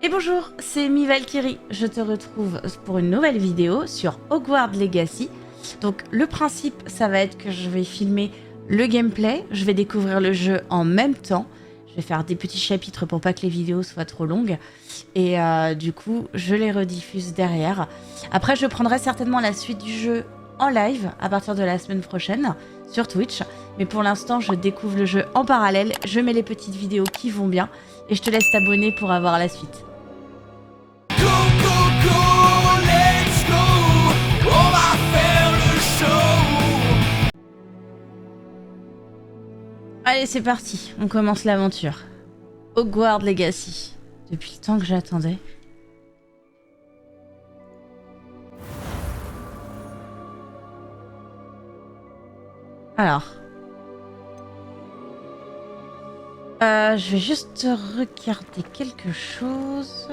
Et bonjour, c'est Valkyrie. Je te retrouve pour une nouvelle vidéo sur Hogwarts Legacy. Donc le principe, ça va être que je vais filmer le gameplay, je vais découvrir le jeu en même temps. Je vais faire des petits chapitres pour pas que les vidéos soient trop longues. Et du coup, je les rediffuse derrière. Après, je prendrai certainement la suite du jeu en live à partir de la semaine prochaine sur Twitch. Mais pour l'instant, je découvre le jeu en parallèle. Je mets les petites vidéos qui vont bien. Et je te laisse t'abonner pour avoir la suite. Allez, c'est parti, on commence l'aventure. Hogwarts Legacy. Depuis le temps que j'attendais. Alors. Je vais juste regarder quelque chose.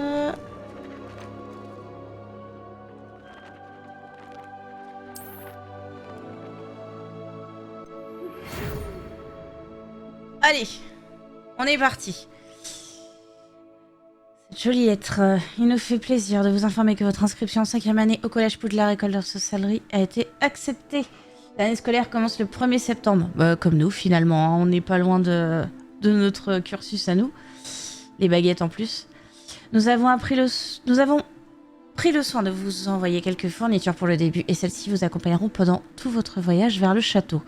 Allez, on est parti. Cette jolie lettre. Il nous fait plaisir de vous informer que votre inscription en 5e année au collège Poudlard École de sorcellerie a été acceptée. L'année scolaire commence le 1er septembre. Bah, comme nous, finalement. Hein, on n'est pas loin de notre cursus à nous. Les baguettes en plus. Nous avons pris le soin de vous envoyer quelques fournitures pour le début et celles-ci vous accompagneront pendant tout votre voyage vers le château.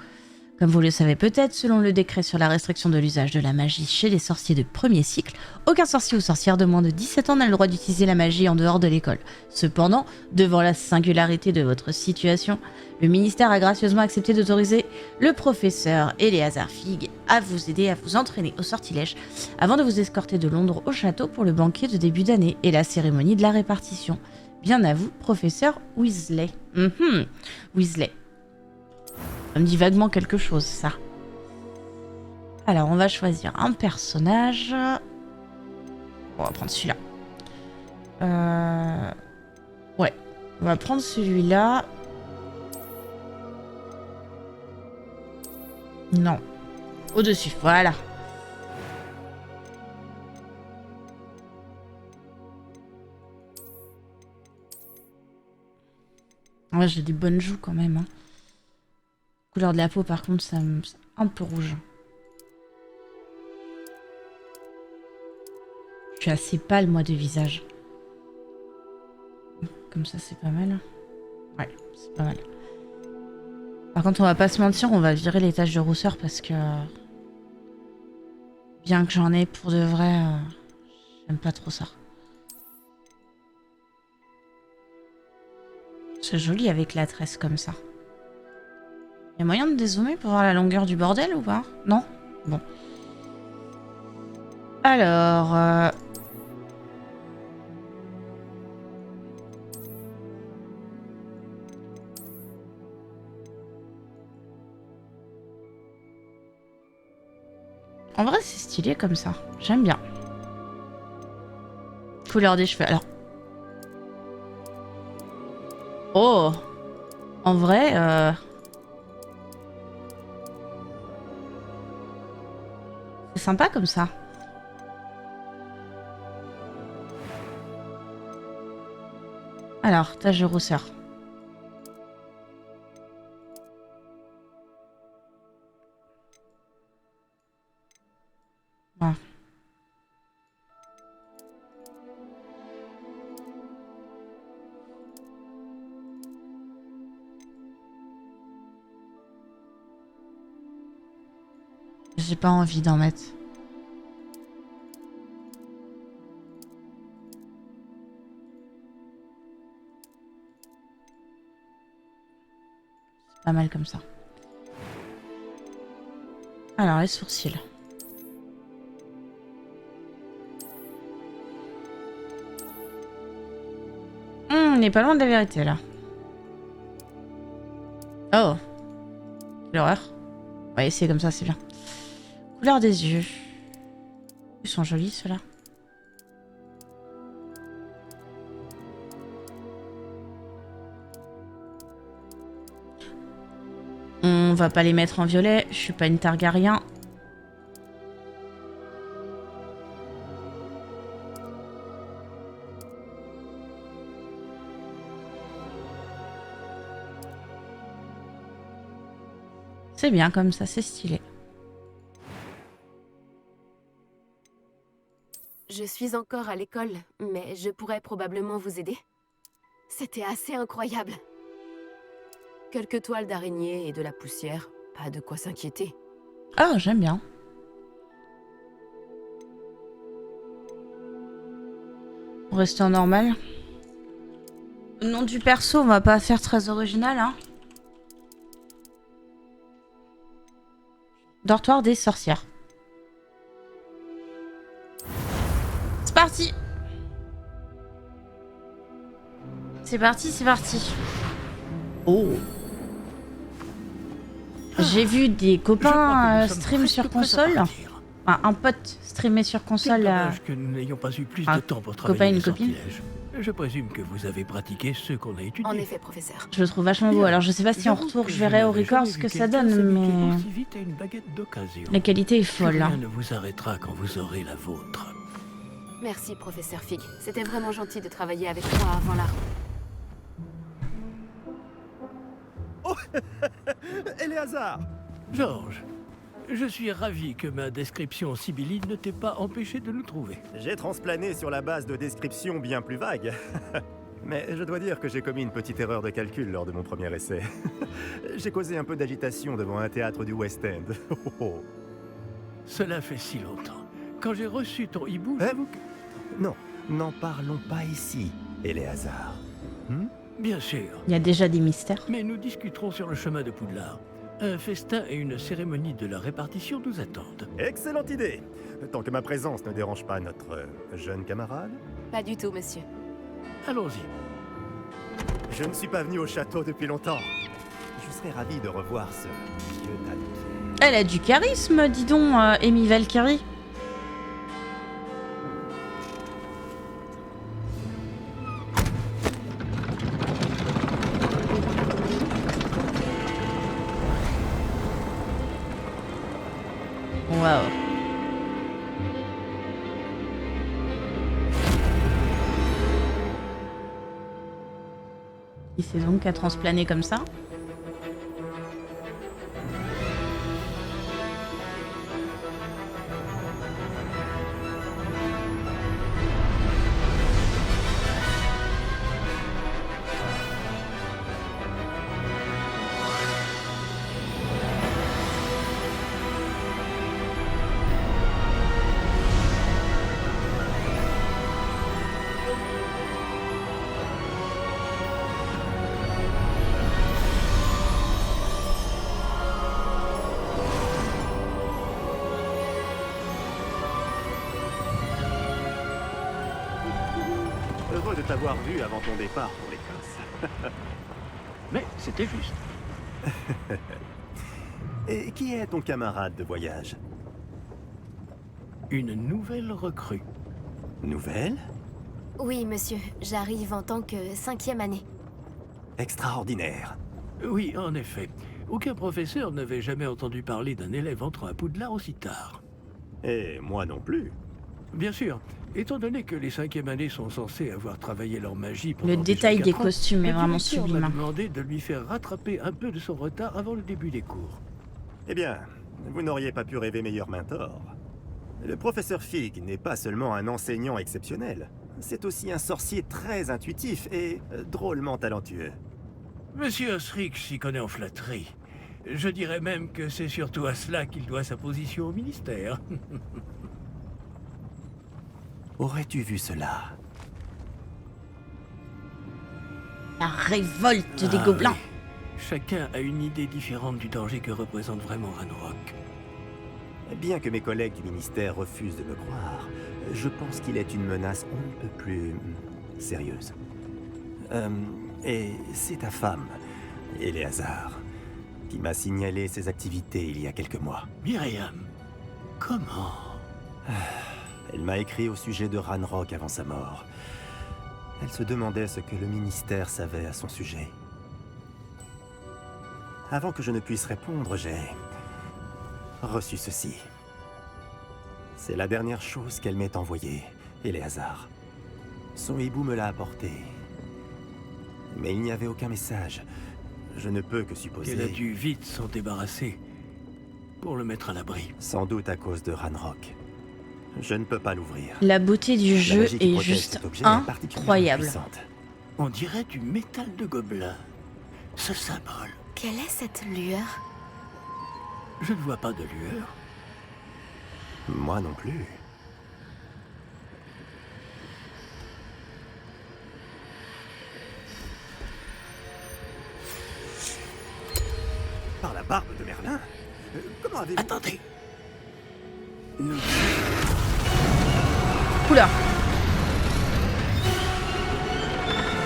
Comme vous le savez peut-être, selon le décret sur la restriction de l'usage de la magie chez les sorciers de premier cycle, aucun sorcier ou sorcière de moins de 17 ans n'a le droit d'utiliser la magie en dehors de l'école. Cependant, devant la singularité de votre situation, le ministère a gracieusement accepté d'autoriser le professeur Eleazar Fig à vous aider à vous entraîner au sortilège avant de vous escorter de Londres au château pour le banquet de début d'année et la cérémonie de la répartition. Bien à vous, professeur Weasley. Weasley. Ça me dit vaguement quelque chose, ça. Alors, on va choisir un personnage. On va prendre celui-là. Ouais, on va prendre celui-là. Non. Au-dessus, voilà. Ouais, j'ai des bonnes joues quand même, hein. Couleur de la peau, par contre, c'est un peu rouge. Je suis assez pâle, moi, de visage. Comme ça, c'est pas mal. Ouais, c'est pas mal. Par contre, on va pas se mentir, on va virer les taches de rousseur parce que... Bien que j'en ai pour de vrai, j'aime pas trop ça. C'est joli avec la tresse comme ça. Il y a moyen de dézoomer pour voir la longueur du bordel ou pas? Non? Bon. Alors... En vrai, c'est stylé comme ça. J'aime bien. Couleur des cheveux. Alors... Oh! En vrai, c'est sympa comme ça. Alors, tache de rousseur. Voilà. J'ai pas envie d'en mettre. C'est pas mal comme ça. Alors, les sourcils. On n'est pas loin de la vérité, là. Oh. Quelle horreur. On va essayer comme ça, c'est bien. Couleur des yeux. Ils sont jolis, ceux-là. On va pas les mettre en violet. Je suis pas une Targaryen. C'est bien comme ça, c'est stylé. Je suis encore à l'école, mais je pourrais probablement vous aider. C'était assez incroyable. Quelques toiles d'araignée et de la poussière, pas de quoi s'inquiéter. Ah, j'aime bien. On reste en normal. Le nom du perso, on va pas faire très original, hein. Dortoir des sorcières. C'est parti. C'est parti, c'est parti. Oh. J'ai vu des copains stream sur console. Enfin, un pote streamer sur console. Dommage que nous n'ayons pas eu plus de temps pour travailler copain, une les copine. sortilèges. Je présume que vous avez pratiqué ce qu'on a étudié. En effet, professeur. Je le trouve vachement beau. Alors je sais pas si en J'avoue retour que je verrai au n'avais record jamais ce vu que ça quelqu'un donne, s'habituer mais aussi vite à une baguette d'occasion. la qualité est Plus folle. rien ne vous arrêtera quand vous aurez la vôtre. Merci, professeur Fig. C'était vraiment gentil de travailler avec moi avant la... Éléazar! Georges, je suis ravi que ma description sibylline ne t'ait pas empêché de nous trouver. J'ai transplané sur la base de descriptions bien plus vagues. Mais je dois dire que j'ai commis une petite erreur de calcul lors de mon premier essai. J'ai causé un peu d'agitation devant un théâtre du West End. Oh, oh. Cela fait si longtemps. Quand j'ai reçu ton hibou, j'avoue que... Non, n'en parlons pas ici, Éléazar. Bien sûr, Il y a déjà des mystères. mais nous discuterons sur le chemin de Poudlard. Un festin et une cérémonie de la répartition nous attendent. Excellente idée! Tant que ma présence ne dérange pas notre jeune camarade. Pas du tout, monsieur. Allons-y. Je ne suis pas venu au château depuis longtemps. Je serais ravi de revoir ce vieux talentueux. Elle a du charisme, dis donc, Amy Valkyrie. Waouh. Il s'est donc à transplaner comme ça. Heureux de t'avoir vu avant ton départ pour l'Écosse. Mais c'était juste. Et qui est ton camarade de voyage? Une nouvelle recrue. Nouvelle? Oui, monsieur. J'arrive en tant que 5e année. Extraordinaire. Oui, en effet. Aucun professeur n'avait jamais entendu parler d'un élève entrant à Poudlard aussi tard. Et moi non plus. Bien sûr, étant donné que les 5e années sont censées avoir travaillé leur magie pendant Le déjà détail des 4 ans, costumes est le vraiment directeur sublime. m'a demandé de lui faire rattraper un peu de son retard avant le début des cours. Eh bien, vous n'auriez pas pu rêver meilleur mentor. Le professeur Fig n'est pas seulement un enseignant exceptionnel, c'est aussi un sorcier très intuitif et drôlement talentueux. Monsieur Osric s'y connaît en flatterie. Je dirais même que c'est surtout à cela qu'il doit sa position au ministère. Aurais-tu vu cela? La révolte des Ah gobelins. oui. Chacun a une idée différente du danger que représente vraiment Ranrock. Bien que mes collègues du ministère refusent de me croire, je pense qu'il est une menace on ne peut plus sérieuse. Et c'est ta femme, Éléazar, qui m'a signalé ses activités il y a quelques mois. Myriam, comment? Elle m'a écrit au sujet de Ranrock avant sa mort. Elle se demandait ce que le ministère savait à son sujet. Avant que je ne puisse répondre, j'ai reçu ceci. C'est la dernière chose qu'elle m'ait envoyée, Éléazar. Son hibou me l'a apporté. Mais il n'y avait aucun message. Je ne peux que supposer... Qu'elle a dû vite s'en débarrasser. pour le mettre à l'abri. Sans doute à cause de Ranrock. Je ne peux pas l'ouvrir. La beauté du La jeu magie qui est protège juste cet objet est particulièrement incroyable. puissante. On dirait du métal de gobelin. Ce symbole, Quelle est cette lueur? je ne vois pas de lueur. Moi non plus. Par la barbe de Merlin? Comment avez-vous... Attendez. Nous... Oula.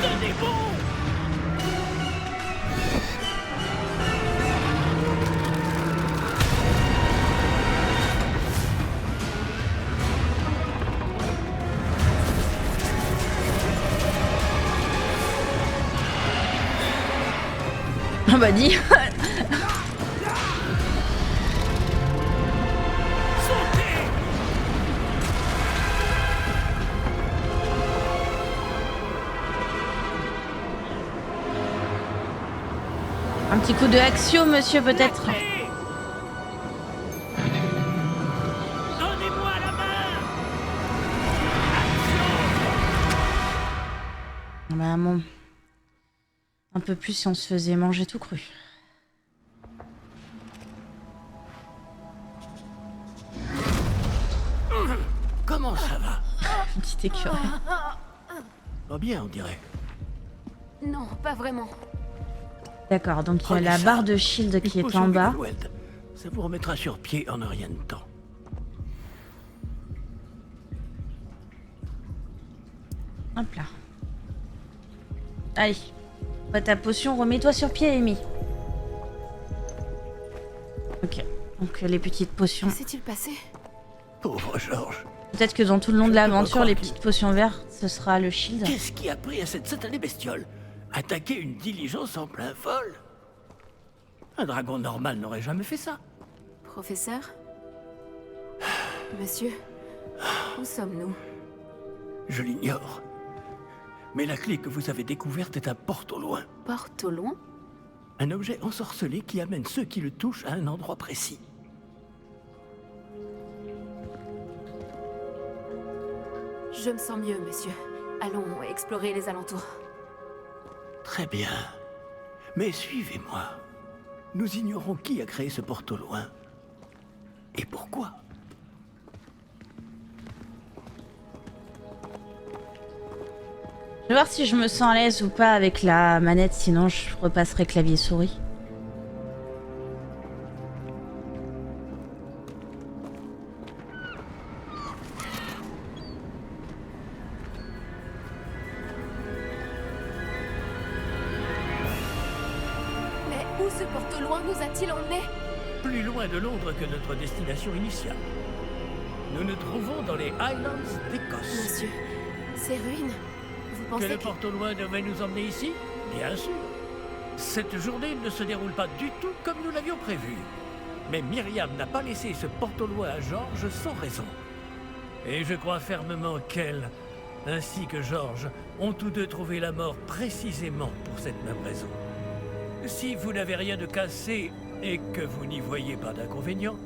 Tenez bon! On va dire. Un petit coup de Axio, monsieur, peut-être. Donnez-moi la main! Maman. Un peu plus si on se faisait manger tout cru. Comment ça va? Une petite écureuil. Pas bien, on dirait. Non, pas vraiment. D'accord, donc il y a Prenez la ça. barre de shield qui Une est potion en bas. Microweld. Ça vous remettra sur pied en un rien de temps. Hop là. Allez. Bah, ta potion, remets-toi sur pied, Amy. Ok. Donc les petites potions. Que s'est-il passé? Pauvre Georges. Peut-être que dans tout le long Je de ne peux pas l'aventure, croire les que- petites potions vertes, ce sera le shield. Qu'est-ce qui a pris à cette satanée bestiole? Attaquer une diligence en plein vol? Un dragon normal n'aurait jamais fait ça. Professeur? Monsieur? Où sommes-nous? Je l'ignore. Mais la clé que vous avez découverte est un porte au loin. Porte au loin? Un objet ensorcelé qui amène ceux qui le touchent à un endroit précis. Je me sens mieux, monsieur. Allons explorer les alentours. Très bien. Mais suivez-moi. Nous ignorons qui a créé ce porte au loin. Et pourquoi? Je vais voir si je me sens à l'aise ou pas avec la manette, sinon je repasserai clavier-souris. Mais où ce porte au loin nous a-t-il emmenés? Plus loin de Londres que notre destination initiale. Nous nous trouvons dans les Highlands d'Écosse. Monsieur, ces ruines, vous Que pensez le que... porte au loin devait nous emmener ici? Bien sûr. Cette journée ne se déroule pas du tout comme nous l'avions prévu. Mais Myriam n'a pas laissé ce porte au loin à Georges sans raison. Et je crois fermement qu'elle, ainsi que Georges, ont tous deux trouvé la mort précisément pour cette même raison. Si vous n'avez rien de cassé et que vous n'y voyez pas d'inconvénient,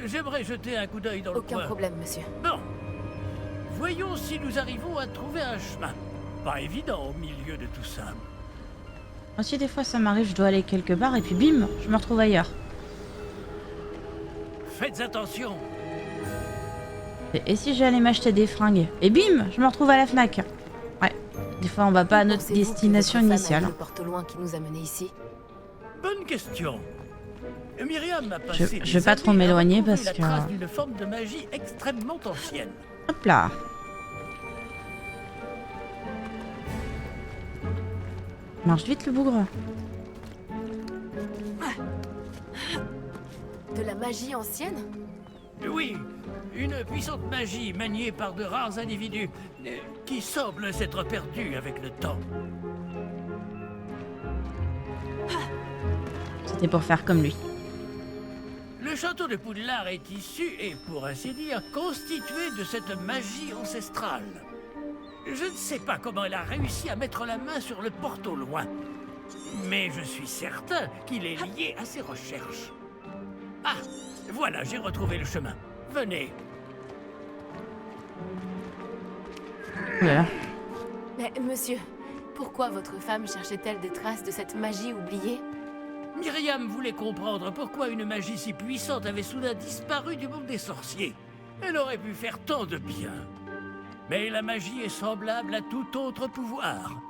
j'aimerais jeter un coup d'œil dans le Aucun coin. problème, monsieur. Bon. Voyons si nous arrivons à trouver un chemin. Pas évident au milieu de tout ça. Aussi, des fois, ça m'arrive, je dois aller quelque part et puis bim, je me retrouve ailleurs. Faites attention. Et si j'allais m'acheter des fringues? Et bim, je me retrouve à la FNAC. Ouais, des fois, on va pas à notre Pensez-vous que destination votre femme a initiale. vu le porte au loin qui nous a menés ici? Bonne question. Myriam a passé Je vais des pas trop années à m'éloigner retrouver parce la que- trace d'une forme de magie extrêmement ancienne. Hop là. Marche vite le bougre. De la magie ancienne? Oui, une puissante magie maniée par de rares individus qui semblent s'être perdus avec le temps. C'était pour faire comme lui. Le château de Poudlard est issu et, pour ainsi dire, constitué de cette magie ancestrale. Je ne sais pas comment elle a réussi à mettre la main sur le porte au loin, mais je suis certain qu'il est lié à ses recherches. Ah, Voilà, j'ai retrouvé le chemin. Venez. Voilà. Mais monsieur, pourquoi votre femme cherchait-elle des traces de cette magie oubliée? Myriam voulait comprendre pourquoi une magie si puissante avait soudain disparu du monde des sorciers. Elle aurait pu faire tant de bien. Mais la magie est semblable à tout autre pouvoir.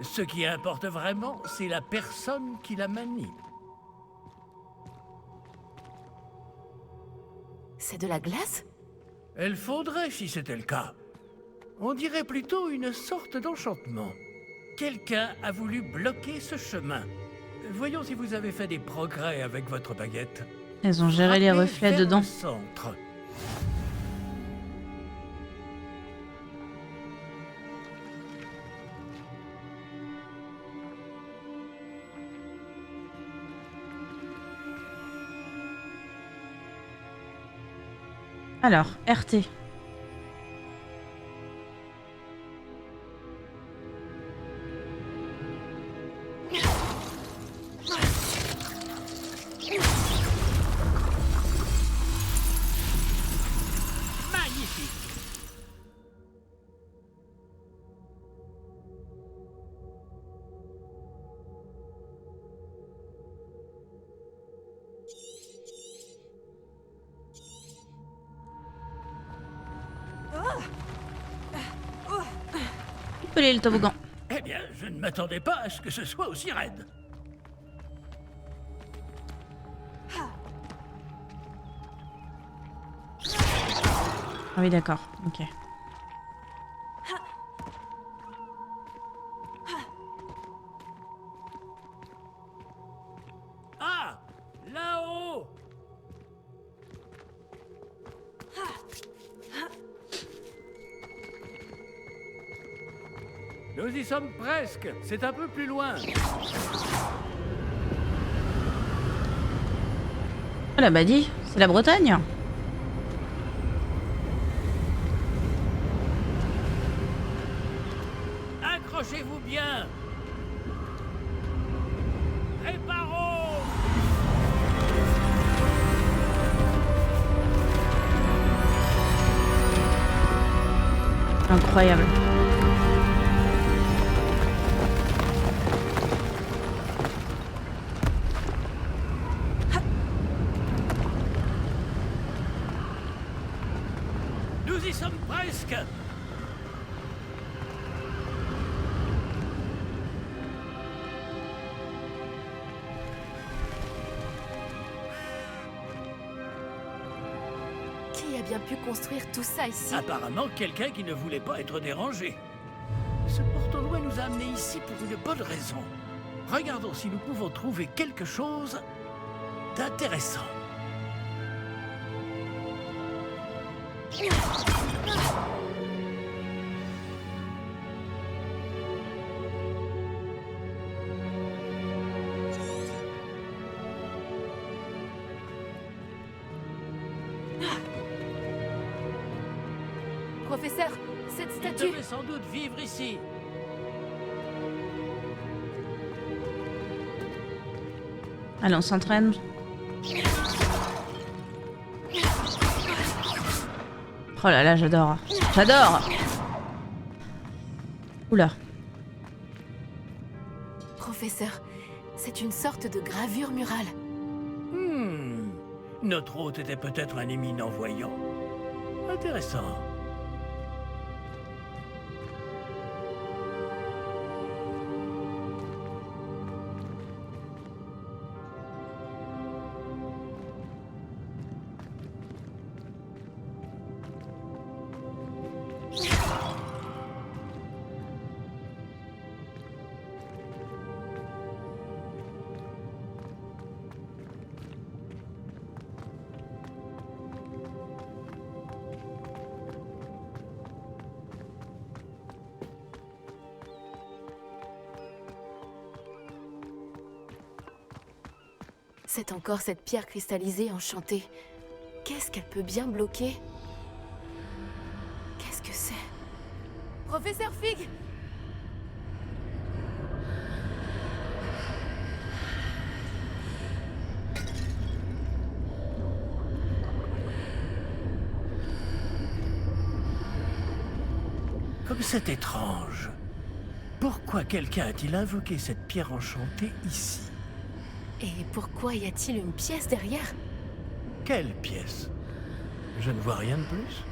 Ce qui importe vraiment, c'est la personne qui la manie. C'est de la glace? Elle fondrait si c'était le cas. On dirait plutôt une sorte d'enchantement. Quelqu'un a voulu bloquer ce chemin. Voyons si vous avez fait des progrès avec votre baguette. Elles ont géré les Frappez reflets vers dedans. le centre. Alors, RT. Magnifique. Pelé le toboggan. Eh bien, je ne m'attendais pas à ce que ce soit aussi raide. Ah oui, d'accord. Ok. Ah, là-haut. Nous y sommes presque. C'est un peu plus loin. Elle m'a dit, c'est la Bretagne. Accrochez-vous bien. Réparons. Incroyable. Nous y sommes presque. Qui a bien pu construire tout ça ici? Apparemment, quelqu'un qui ne voulait pas être dérangé. Ce porte-loin nous a amenés ici pour une bonne raison. Regardons si nous pouvons trouver quelque chose d'intéressant. Professeur, cette Il statue... devait sans doute vivre ici. Allez, on s'entraîne. Oh là là, j'adore. J'adore. Oula. Professeur, c'est une sorte de gravure murale. Notre hôte était peut-être un éminent voyant. Intéressant. C'est encore cette pierre cristallisée enchantée. Qu'est-ce qu'elle peut bien bloquer? Qu'est-ce que c'est? Professeur Fig! Comme c'est étrange. Pourquoi quelqu'un a-t-il invoqué cette pierre enchantée ici? Et pourquoi y a-t-il une pièce derrière? Quelle pièce? Je ne vois rien de plus.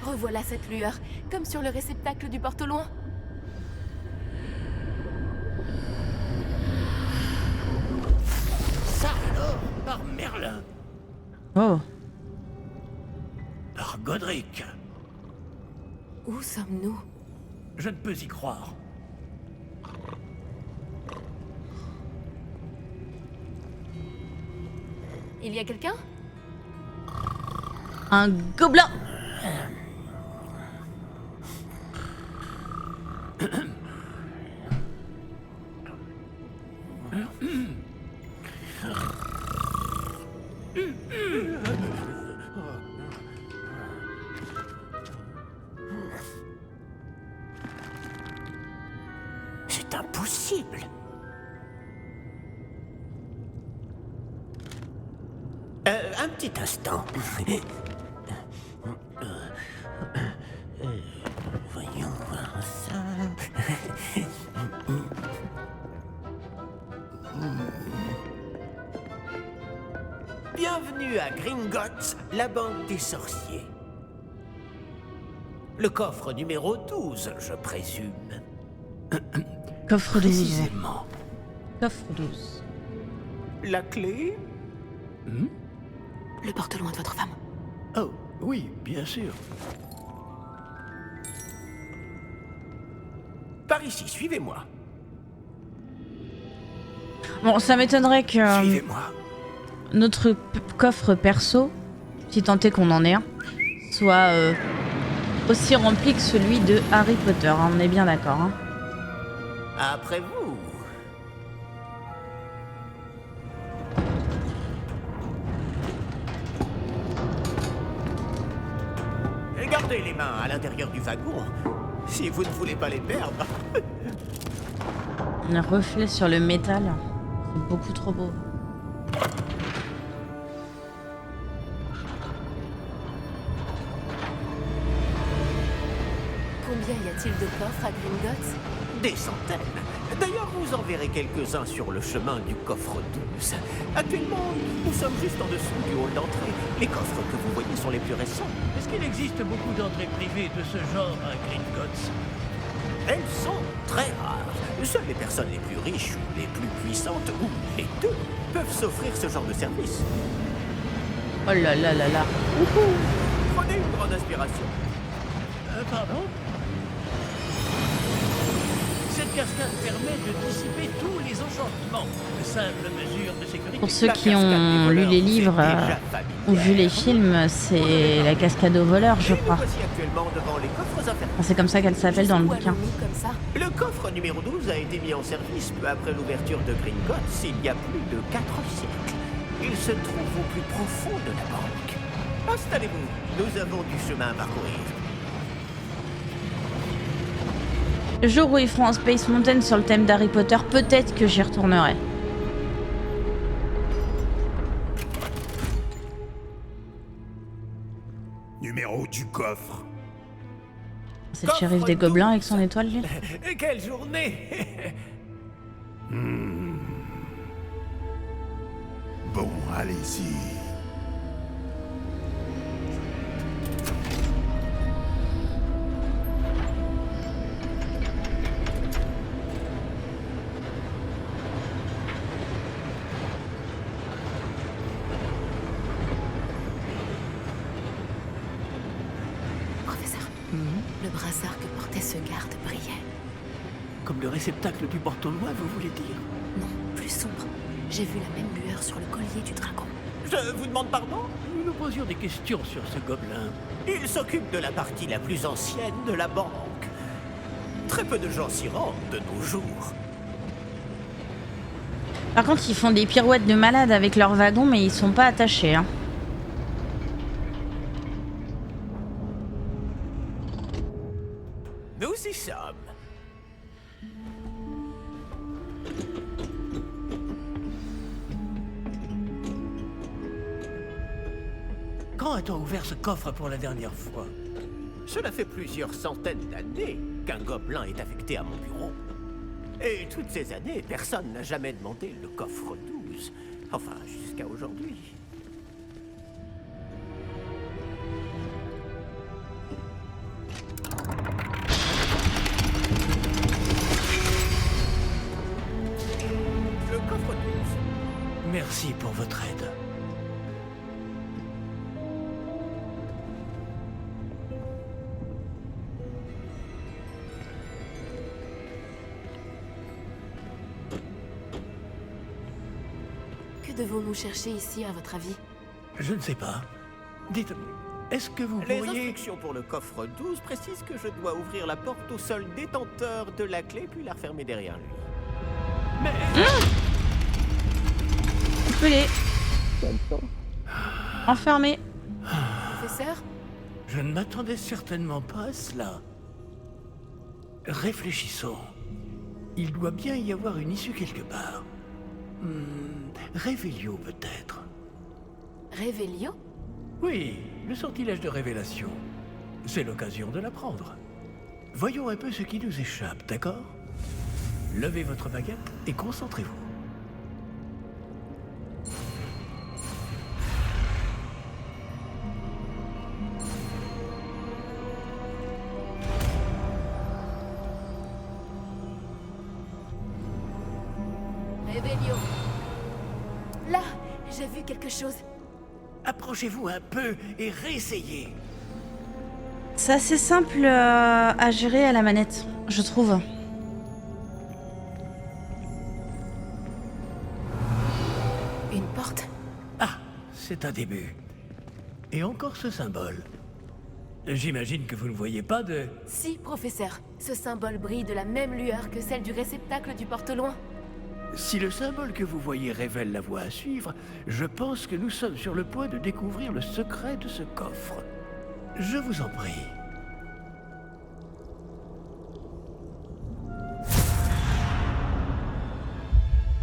Revoilà cette lueur, comme sur le réceptacle du porte au loin. Ça alors, par Merlin, Oh. par Godric. Où sommes-nous? Je ne peux y croire. Il y a quelqu'un? Un gobelin. C'est impossible. Un petit instant. Voyons voir ça. Bienvenue à Gringotts, la banque des sorciers. Le coffre numéro 12, je présume. Coffre 12. Précisément. Coffre 12. La clé? Le porte au loin de votre femme. Oh, oui, bien sûr. Par ici, suivez-moi. Bon, ça m'étonnerait que Suivez-moi. notre coffre perso, si tant est qu'on en ait un, soit aussi rempli que celui de Harry Potter. Hein, on est bien d'accord. Hein. Après vous. Gardez les mains à l'intérieur du wagon, si vous ne voulez pas les perdre. Un reflet sur le métal. C'est beaucoup trop beau. Combien y a-t-il de coffres à Gringotts? Des centaines. D'ailleurs, vous en verrez quelques-uns sur le chemin du coffre 12. Actuellement, nous sommes juste en dessous du hall d'entrée. Les coffres que vous voyez sont les plus récents. Est-ce qu'il existe beaucoup d'entrées privées de ce genre à Gringotts? Elles sont très rares. Seules les personnes les plus riches ou les plus puissantes, ou les deux, peuvent s'offrir ce genre de service. Oh là là là là. Prenez une grande inspiration. Pardon? Cette cascade permet de dissiper tous les enchantements. Simple mesure de sécurité. Pour ceux La qui cascade des ont lu voleurs les vous est livres déjà ou vu les familière. films, c'est la cascade aux voleurs, je Et nous crois. voici actuellement devant les coffres infernaux. Enfin, c'est comme ça qu'elle s'appelle dans le Où bouquin. allons-nous comme ça? Le coffre numéro 12 a été mis en service peu après l'ouverture de Gringotts il y a plus de 4 siècles. Il se trouve au plus profond de la banque. Installez-vous, nous avons du chemin à parcourir. Le jour où ils feront un Space Mountain sur le thème d'Harry Potter, peut-être que j'y retournerai. Numéro du coffre. C'est le shérif des gobelins avec son étoile, lui. Quelle journée! Bon, allez-y. Professeur, le brassard que portait ce garde brillait. Comme le réceptacle du porte au loin, vous voulez dire? Non, plus sombre. J'ai vu la même lueur sur le collier du dragon. Je vous demande pardon? Nous nous posions des questions sur ce gobelin. Il s'occupe de la partie la plus ancienne de la banque. Très peu de gens s'y rendent de nos jours. Par contre, ils font des pirouettes de malades avec leurs wagons, mais ils sont pas attachés. Hein. Nous y sommes. Quand a-t-on ouvert ce coffre pour la dernière fois? Cela fait plusieurs centaines d'années qu'un gobelin est affecté à mon bureau. Et toutes ces années, personne n'a jamais demandé le coffre 12. Enfin, jusqu'à aujourd'hui. Le coffre 12. Merci pour votre aide. Que devons-nous chercher ici, à votre avis? Je ne sais pas. Dites, est-ce que vous Les pourriez... instructions pour le coffre 12 précisent que je dois ouvrir la porte au seul détenteur de la clé puis la refermer derrière lui. Mais... Appelé. Enfermé. Professeur? Je ne m'attendais certainement pas à cela. Réfléchissons. Il doit bien y avoir une issue quelque part. Révélio peut-être. Révélio? Oui, le sortilège de révélation. C'est l'occasion de l'apprendre. Voyons un peu ce qui nous échappe, d'accord? Levez votre baguette et concentrez-vous. Révélio. Là, j'ai vu quelque chose. Approchez-vous un peu et réessayez. C'est assez simple à gérer à la manette, je trouve. Une porte? Ah, c'est un début. Et encore ce symbole. J'imagine que vous ne voyez pas de... Si, professeur. Ce symbole brille de la même lueur que celle du réceptacle du porte-loin. Si le symbole que vous voyez révèle la voie à suivre, je pense que nous sommes sur le point de découvrir le secret de ce coffre. Je vous en prie.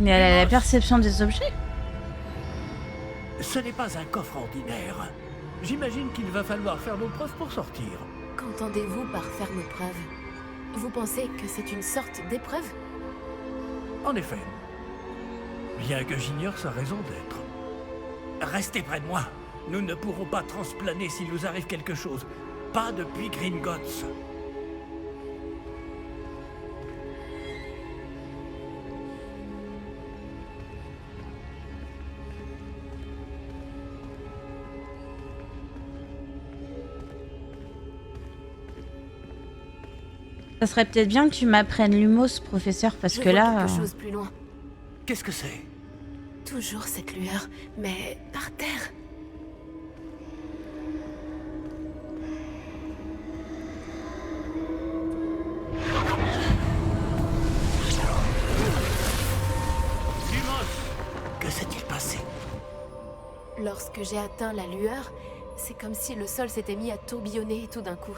Mais elle a la perception des objets. Ce n'est pas un coffre ordinaire. J'imagine qu'il va falloir faire nos preuves pour sortir. Qu'entendez-vous par faire nos preuves? Vous pensez que c'est une sorte d'épreuve? En effet. Bien que j'ignore sa raison d'être. Restez près de moi. Nous ne pourrons pas transplaner s'il nous arrive quelque chose. Pas depuis Gringotts. Ça serait peut-être bien que tu m'apprennes l'humos, professeur, parce Je que vois là... quelque chose plus loin. Qu'est-ce que c'est? Toujours cette lueur, mais par terre. Lumos! Que s'est-il passé? Lorsque j'ai atteint la lueur, c'est comme si le sol s'était mis à tourbillonner tout d'un coup.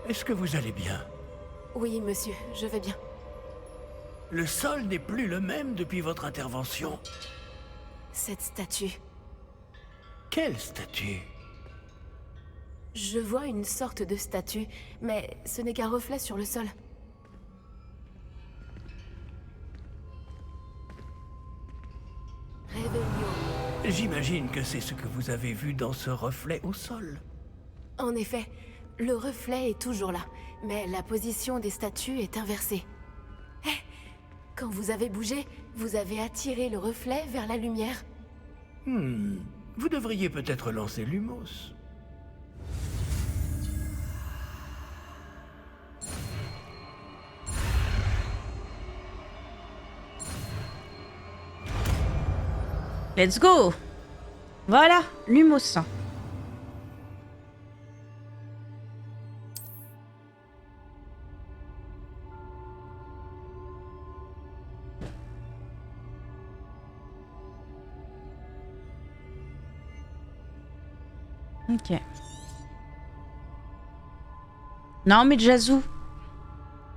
Est-ce que vous allez bien? Oui, monsieur, je vais bien. Le sol n'est plus le même depuis votre intervention. Cette statue. Quelle statue? Je vois une sorte de statue, mais ce n'est qu'un reflet sur le sol. Révélio. J'imagine que c'est ce que vous avez vu dans ce reflet au sol. En effet, le reflet est toujours là, mais la position des statues est inversée. Hé! Quand vous avez bougé, vous avez attiré le reflet vers la lumière. Vous devriez peut-être lancer Lumos. Let's go. Voilà, l'humos. Ok. Non mais Jazou,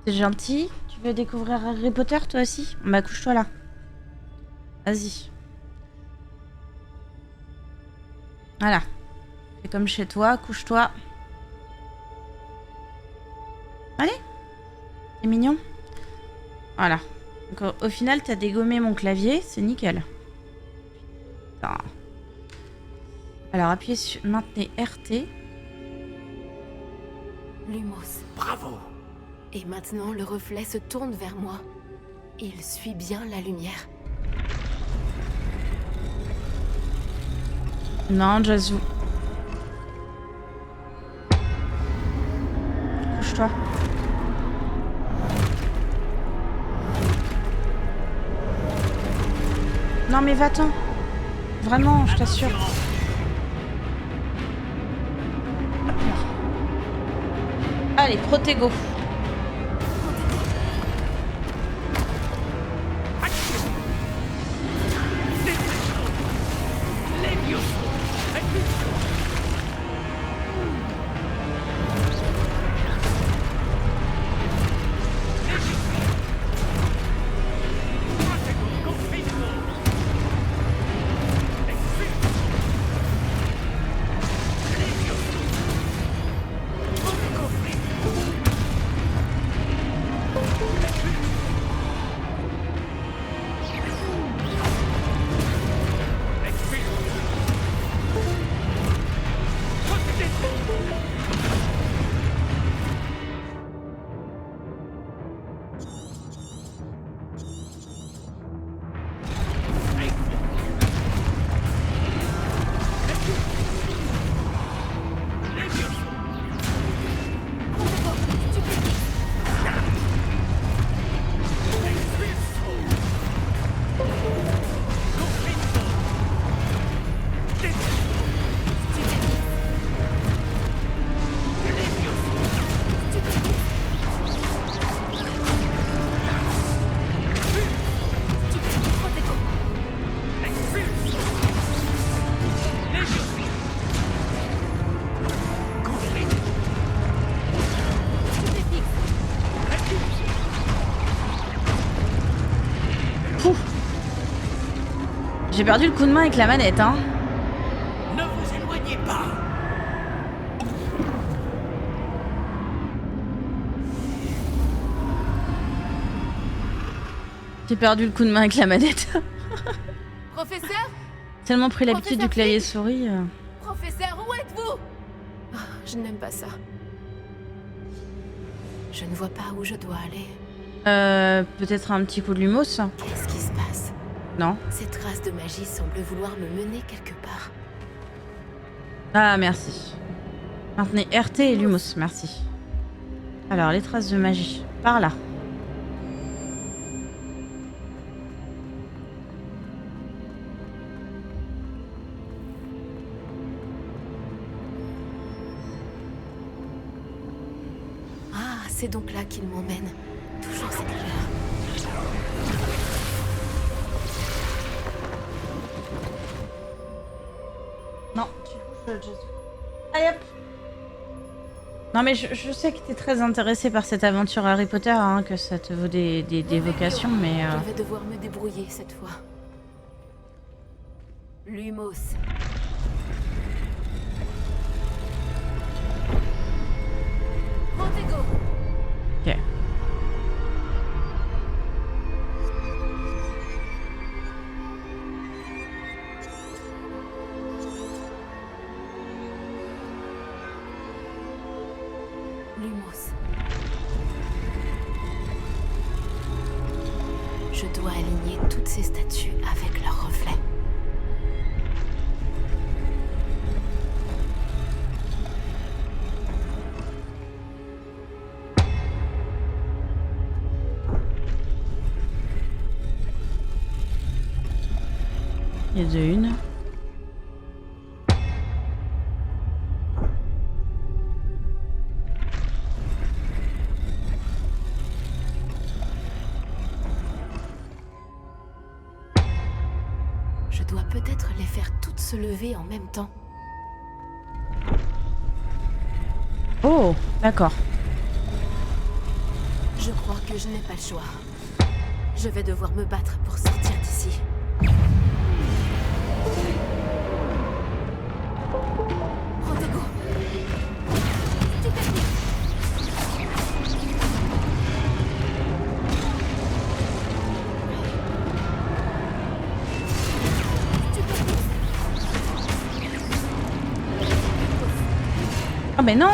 c'est gentil. Tu veux découvrir Harry Potter toi aussi? Bah couche-toi là. Vas-y. Voilà. Fais comme chez toi, couche-toi. C'est mignon. Voilà. Donc, au final, t'as dégommé mon clavier, c'est nickel. Putain. Alors, appuyez sur... Maintenez RT. Lumos. Bravo. Et maintenant, le reflet se tourne vers moi. Il suit bien la lumière. Non, Jazu. Couche-toi. Non mais va-t'en. Vraiment, je t'assure. Allez, Protego. J'ai perdu le coup de main avec la manette, hein. Ne vous éloignez pas. J'ai perdu le coup de main avec la manette. Professeur? Tellement pris l'habitude du Professeur clavier souris. Professeur, où êtes-vous? Ah, je n'aime pas ça. Je ne vois pas où je dois aller. Peut-être un petit coup de lumos. Qu'est-ce qui se passe? Non. Cette trace de magie semble vouloir me mener quelque part. Ah, merci. Maintenez RT et lumos, merci. Alors, les traces de magie. Par là. Ah, c'est donc là qu'il m'emmène. Toujours cette lueur. Non, tu bouges, Jason. Allez hop. Non mais je sais que t'es très intéressé par cette aventure Harry Potter, hein, que ça te vaut des vocations, mais... Je vais devoir me débrouiller cette fois. Lumos. Protego. Ok. Lumos. Je dois aligner toutes ces statues avec leurs reflets. Il y a de une. Je dois peut-être les faire toutes se lever en même temps. Oh, d'accord. Je crois que je n'ai pas le choix. Je vais devoir me battre pour sortir d'ici. Protego. Ah mais non.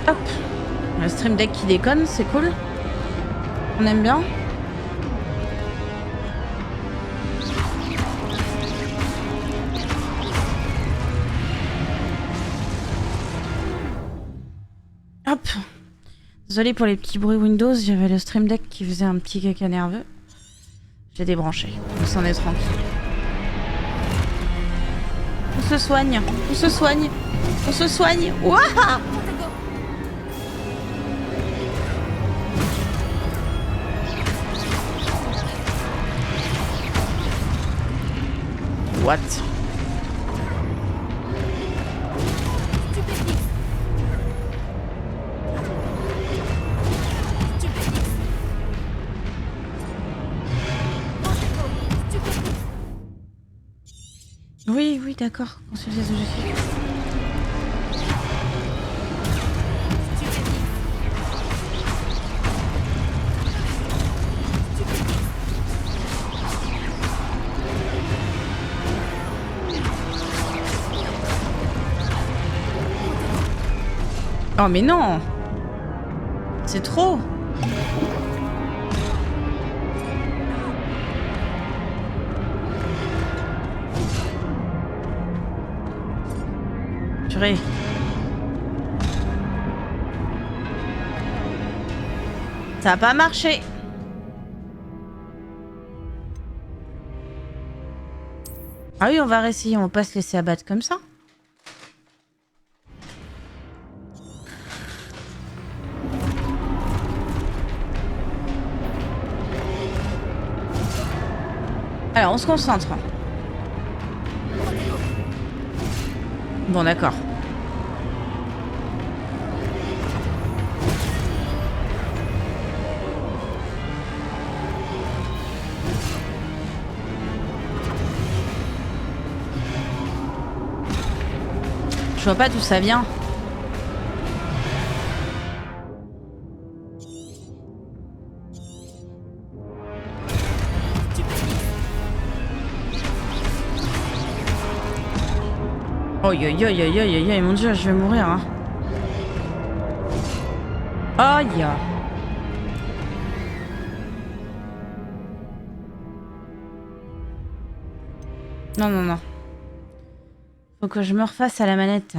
Hop. Le stream deck qui déconne, c'est cool. On aime bien. Hop. Désolée pour les petits bruits Windows, j'avais le stream deck qui faisait un petit caca nerveux. J'ai débranché. On s'en est tranquille. On se soigne. On se soigne. On se soigne. Ouah! What? Oui, oui, d'accord. Consultez ce que j'ai fait. Oh mais non! C'est trop! Purée. Ça a pas marché! Ah oui, on va réessayer, on va pas se laisser abattre comme ça. Alors, on se concentre. Bon, d'accord. Je vois pas d'où ça vient. Oh yo yo yo yo yo yo, mon dieu, je vais mourir. Hein. Aïe. Non, non, non. Faut que je me refasse à la manette.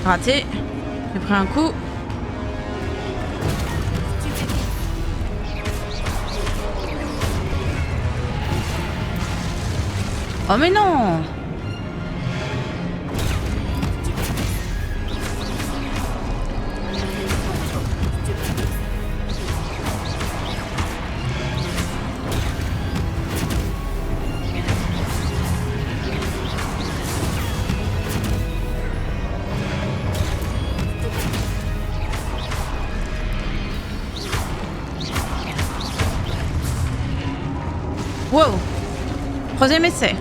Raté. J'ai pris un coup. Oh mais non! Wow! Troisième essai.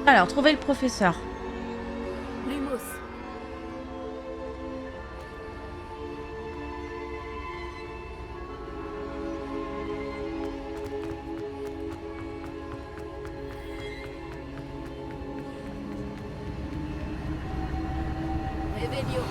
Alors, trouver le professeur. Lumos. Revelio.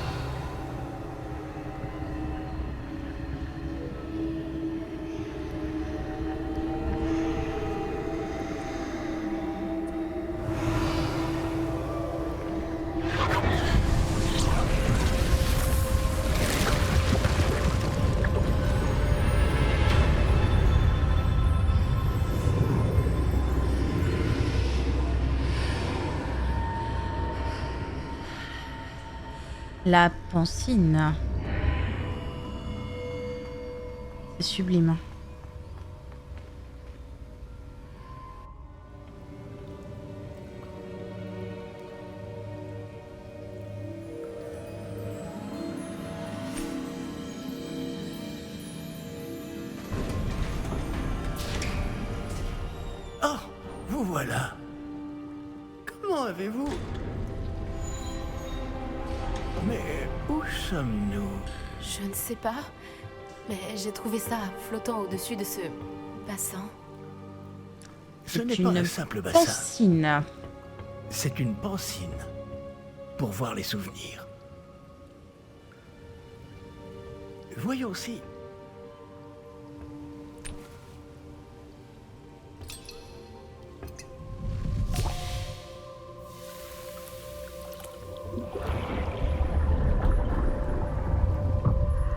La pancine. C'est sublime. Oh, vous voilà. Comment avez-vous... Mais où sommes-nous? Je ne sais pas, mais j'ai trouvé ça flottant au-dessus de ce bassin. Ce C'est n'est pas une un simple bassin. Pancine. C'est une pancine. Pour voir les souvenirs. Voyons si...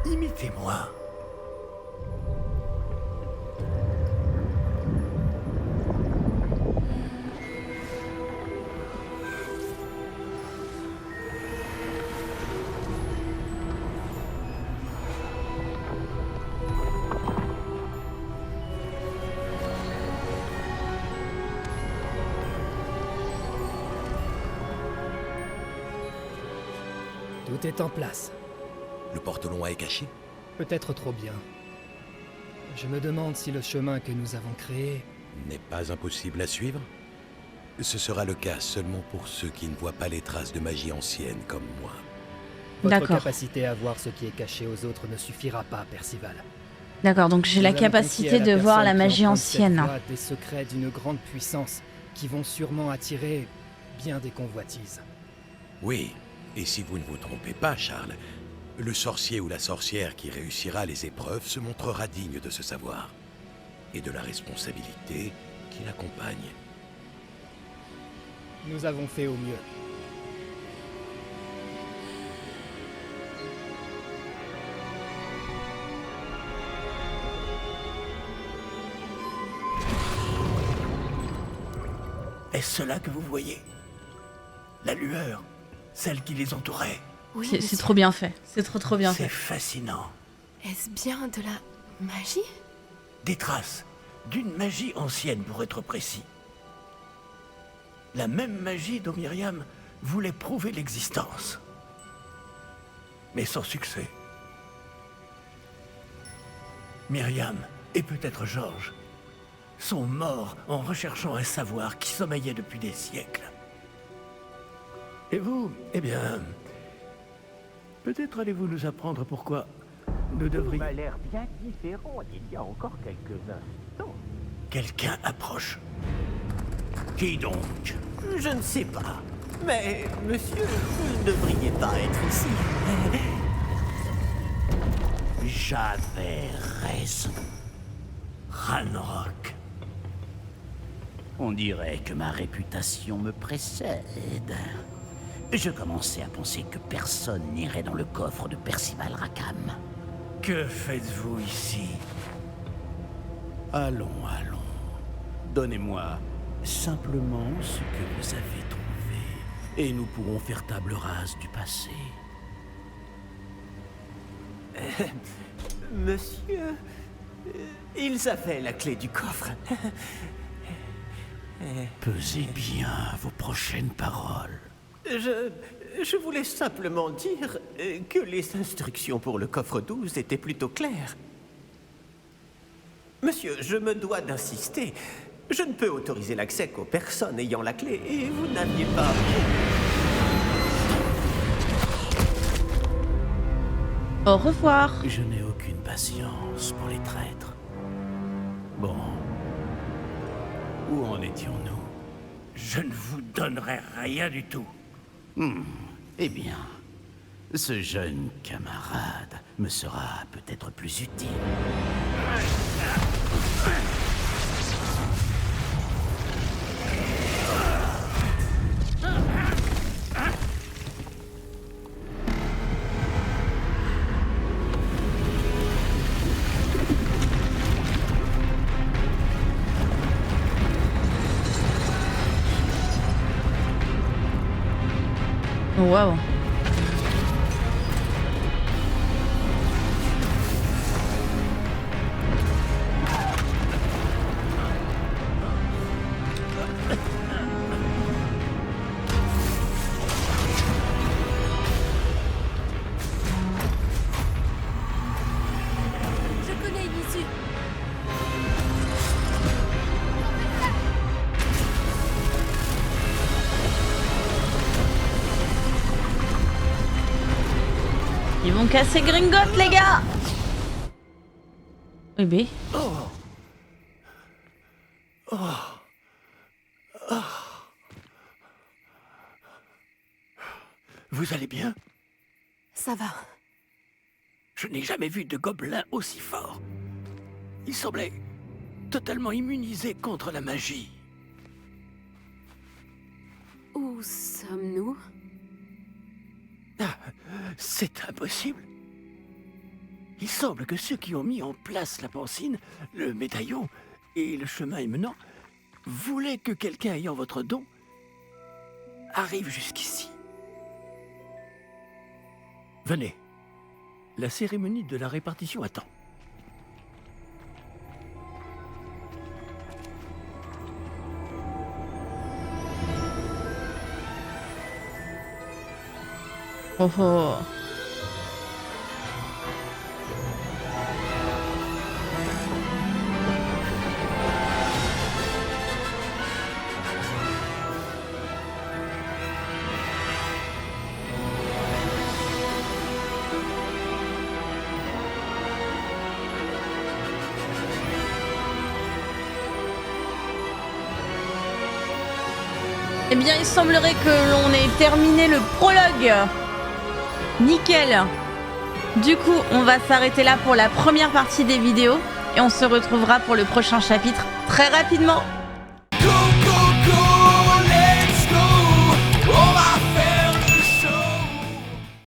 Imitez-moi. Tout est en place. Le porte-loin est caché? Peut-être trop bien. Je me demande si le chemin que nous avons créé... N'est pas impossible à suivre? Ce sera le cas seulement pour ceux qui ne voient pas les traces de magie ancienne comme moi. Votre D'accord. capacité à voir ce qui est caché aux autres ne suffira pas, Percival. D'accord, donc j'ai Nous la allons confier capacité à de voir personne la qui magie emprunte cette ancienne. voie des secrets d'une grande puissance qui vont sûrement attirer bien des convoitises. Oui, et si vous ne vous trompez pas, Charles, le sorcier ou la sorcière qui réussira les épreuves se montrera digne de ce savoir et de la responsabilité qui l'accompagne. Nous avons fait au mieux. Est-ce cela que vous voyez? La lueur, celle qui les entourait. Oui, C'est monsieur. trop bien fait. C'est trop bien C'est fait. fascinant. Est-ce bien de la magie? Des traces d'une magie ancienne pour être précis. La même magie dont Myriam voulait prouver l'existence. Mais sans succès. Myriam, et peut-être Georges, sont morts en recherchant un savoir qui sommeillait depuis des siècles. Et vous, eh bien... Peut-être allez-vous nous apprendre pourquoi nous devrions... m'a l'air bien différent il y a encore quelques instants. Quelqu'un approche. Qui donc? Je ne sais pas. Mais, monsieur, vous ne devriez pas être ici. J'avais raison. Ranrock. On dirait que ma réputation me précède. Je commençais à penser que personne n'irait dans le coffre de Percival Rackham. Que faites-vous ici? Allons. Donnez-moi simplement ce que vous avez trouvé, et nous pourrons faire table rase du passé. Monsieur, ils avaient la clé du coffre. Pesez bien vos prochaines paroles. Je voulais simplement dire que les instructions pour le coffre 12 étaient plutôt claires. Monsieur, je me dois d'insister. Je ne peux autoriser l'accès qu'aux personnes ayant la clé, et vous n'aviez pas... Au revoir. Je n'ai aucune patience pour les traîtres. Bon. Où en étions-nous? Je ne vous donnerai rien du tout. Eh bien, ce jeune camarade me sera peut-être plus utile. Waouh. Ils vont casser Gringotts, les gars. Oui, mais... Vous allez bien? Ça va. Je n'ai jamais vu de gobelin aussi fort. Il semblait totalement immunisé contre la magie. Où sommes-nous? Ah, c'est impossible. Il semble que ceux qui ont mis en place la pancine, le médaillon et le chemin émenant voulaient que quelqu'un ayant votre don arrive jusqu'ici. Venez. La cérémonie de la répartition attend. Oh oh. Eh bien, il semblerait que l'on ait terminé le prologue. Nickel. Du coup, on va s'arrêter là pour la première partie des vidéos et on se retrouvera pour le prochain chapitre très rapidement.